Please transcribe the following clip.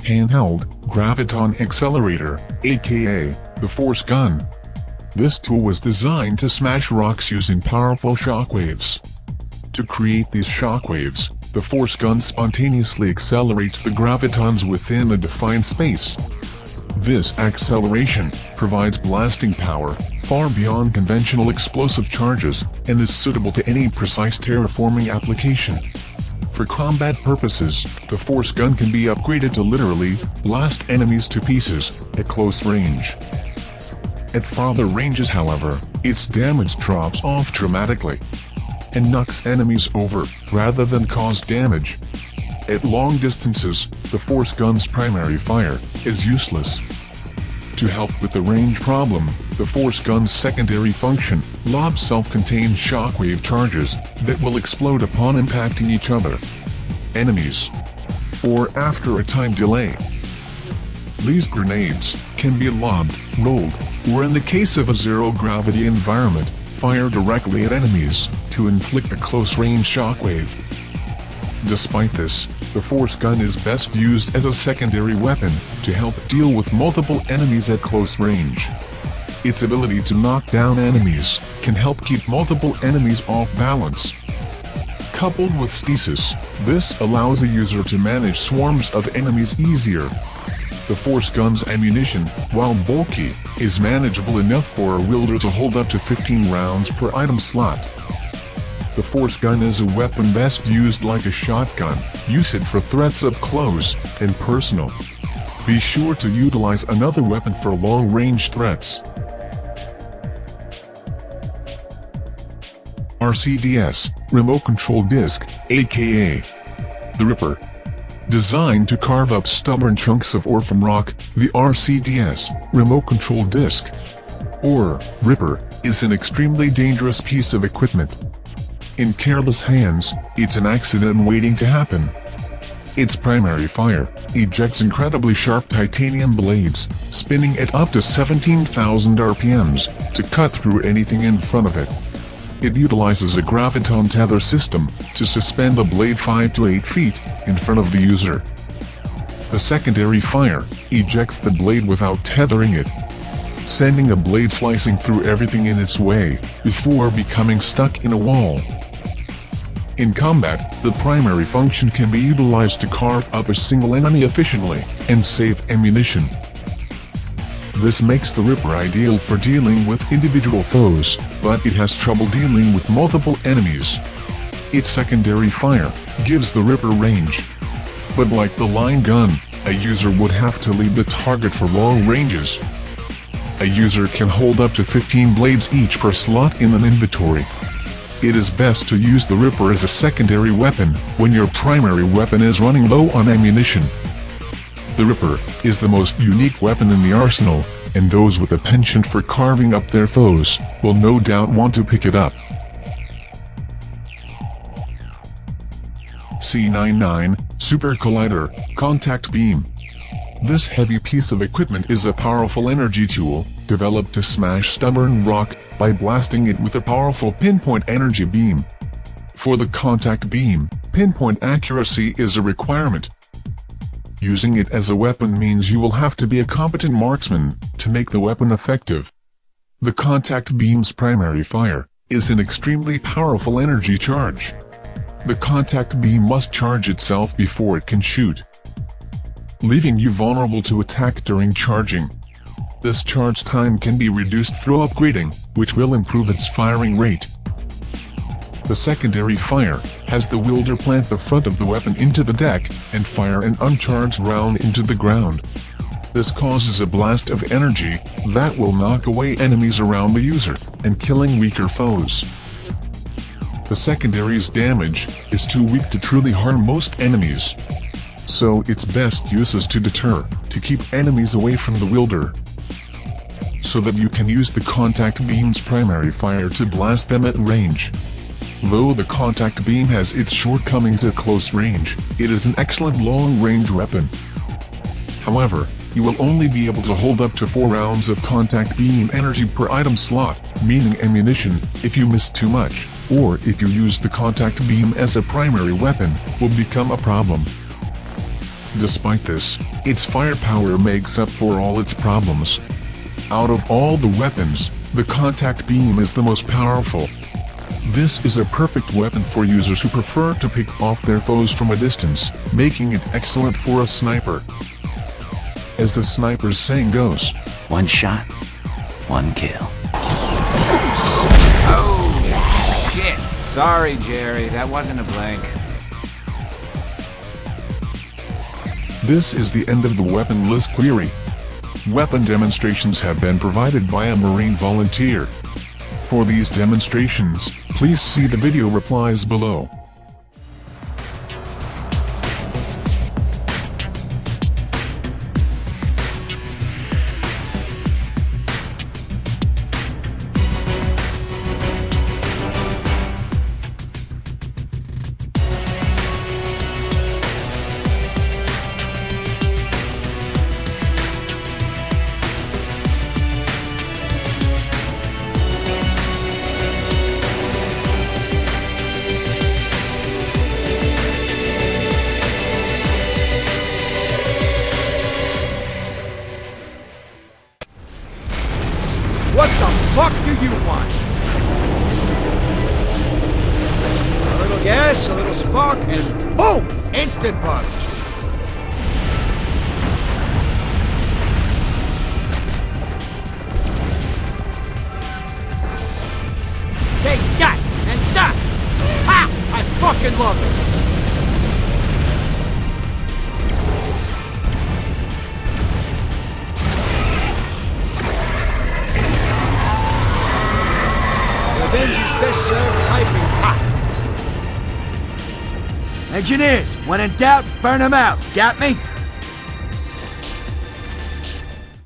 handheld, graviton accelerator, aka the force gun. This tool was designed to smash rocks using powerful shockwaves. To create these shockwaves, the force gun spontaneously accelerates the gravitons within a defined space. This acceleration provides blasting power far beyond conventional explosive charges and is suitable to any precise terraforming application. For combat purposes, the force gun can be upgraded to literally blast enemies to pieces at close range. At farther ranges, however, its damage drops off dramatically and knocks enemies over rather than cause damage. At long distances, the force gun's primary fire is useless. To help with the range problem, the force gun's secondary function lobs self-contained shockwave charges that will explode upon impacting each other, enemies, or after a time delay. These grenades can be lobbed, rolled, or in the case of a zero-gravity environment, fire directly at enemies to inflict a close-range shockwave. Despite this, the force gun is best used as a secondary weapon to help deal with multiple enemies at close range. Its ability to knock down enemies can help keep multiple enemies off balance. Coupled with stasis, this allows a user to manage swarms of enemies easier. The force gun's ammunition, while bulky, is manageable enough for a wielder to hold up to 15 rounds per item slot. The force gun is a weapon best used like a shotgun. Use it for threats up close and personal. Be sure to utilize another weapon for long-range threats. RCDS, Remote Control Disc, aka the Ripper. Designed to carve up stubborn chunks of ore from rock, the RCDS, Remote Control Disc, or Ripper, is an extremely dangerous piece of equipment. In careless hands, it's an accident waiting to happen. Its primary fire ejects incredibly sharp titanium blades, spinning at up to 17,000 RPMs, to cut through anything in front of it. It utilizes a graviton tether system to suspend the blade 5 to 8 feet in front of the user. The secondary fire ejects the blade without tethering it, sending a blade slicing through everything in its way before becoming stuck in a wall. In combat, the primary function can be utilized to carve up a single enemy efficiently and save ammunition. This makes the Ripper ideal for dealing with individual foes, but it has trouble dealing with multiple enemies. Its secondary fire gives the Ripper range. But like the line gun, a user would have to leave the target for long ranges. A user can hold up to 15 blades each per slot in an inventory. It is best to use the Ripper as a secondary weapon when your primary weapon is running low on ammunition. The Ripper is the most unique weapon in the arsenal, and those with a penchant for carving up their foes will no doubt want to pick it up. C99 Super Collider Contact Beam. This heavy piece of equipment is a powerful energy tool, developed to smash stubborn rock by blasting it with a powerful pinpoint energy beam. For the contact beam, pinpoint accuracy is a requirement. Using it as a weapon means you will have to be a competent marksman to make the weapon effective. The contact beam's primary fire is an extremely powerful energy charge. The contact beam must charge itself before it can shoot, leaving you vulnerable to attack during charging. This charge time can be reduced through upgrading, which will improve its firing rate. The secondary fire has the wielder plant the front of the weapon into the deck and fire an uncharged round into the ground. This causes a blast of energy that will knock away enemies around the user and killing weaker foes. The secondary's damage is too weak to truly harm most enemies, so its best use is to deter, to keep enemies away from the wielder, so that you can use the contact beam's primary fire to blast them at range. Though the contact beam has its shortcomings at close range, it is an excellent long-range weapon. However, you will only be able to hold up to 4 rounds of contact beam energy per item slot, meaning ammunition, if you miss too much, or if you use the contact beam as a primary weapon, will become a problem. Despite this, its firepower makes up for all its problems. Out of all the weapons, the contact beam is the most powerful. This is a perfect weapon for users who prefer to pick off their foes from a distance, making it excellent for a sniper. As the sniper's saying goes, one shot, one kill. Oh, shit. Sorry, Jerry, that wasn't a blank. This is the end of the weapon list query. Weapon demonstrations have been provided by a Marine volunteer. For these demonstrations, please see the video replies below. What the fuck do you want? A little gas, a little spark, and boom! Instant punch. Take that and that! Ha! I fucking love it! Revenge is best served piping hot. Engineers, when in doubt, burn them out. Got me?